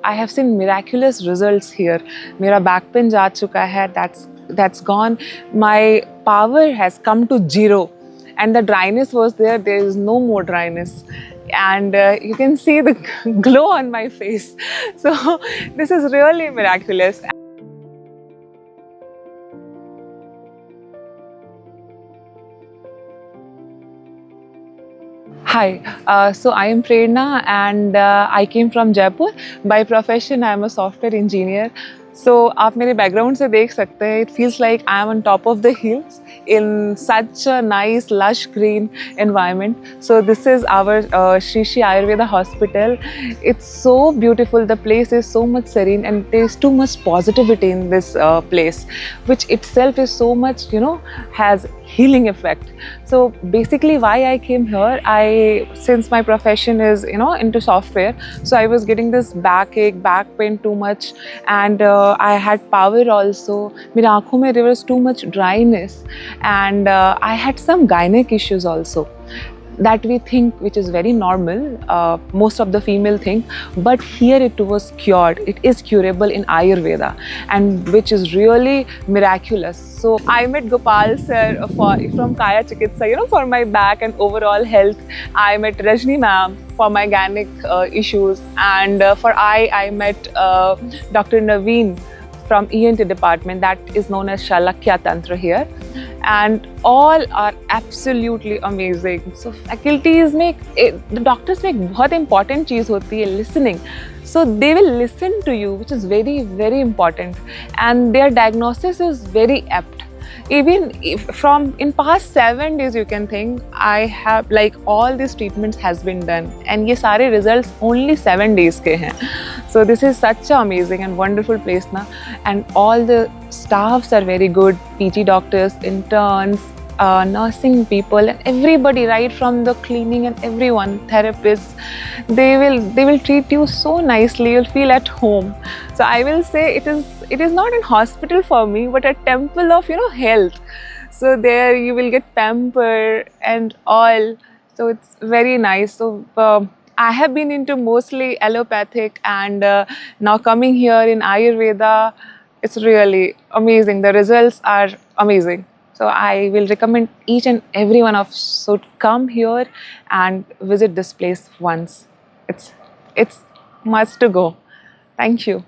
I have seen miraculous results here. मेरा back pain जा चुका है, that's gone. My power has come to zero, and the dryness was there. There is no more dryness, and you can see the glow on my face. So this is really miraculous. Hi, so I am Prerna and I came from Jaipur. By profession, I am a software engineer. So आप मेरे background से देख सकते हैं, it feels like I am on top of the hills in such a nice lush green environment. So this is our Shri Shri Ayurveda hospital. It's so beautiful. The place is so much serene and there is too much positivity in this place, which itself is so much, has healing effect. So basically why I came here, since my profession is into software, so I was getting this backache, back pain too much, and I had power also. मेरे आँखों में there was too much dryness, and I had some gynec issues also that we think which is very normal, most of the female think, but here it was cured. It is curable in Ayurveda, and which is really miraculous. So I met Gopal sir from Kaya Chikitsa, for my back and overall health. I met Rajni ma'am for my gynec issues, and for eye I met Dr. Naveen from ENT department, that is known as Shalakya Tantra here, and all are absolutely amazing. So faculties make the doctors make बहुत important चीज़ होती है listening. So they will listen to you, which is very very important, and their diagnosis is very apt. Even if from in past 7 days you can think I have like all these treatments has been done, and ये सारे results only 7 days के हैं. So this is such an amazing and wonderful place na, and all the staffs are very good. PG doctors, interns, nursing people, and everybody, right from the cleaning and everyone, therapists, they will treat you so nicely. You'll feel at home. So I will say it is not a hospital for me, but a temple of health. So there you will get pamper and all. So it's very nice. So I have been into mostly allopathic, and now coming here in Ayurveda, it's really amazing. The results are amazing. So I will recommend each and every one of us should come here and visit this place once. It's must to go. Thank you.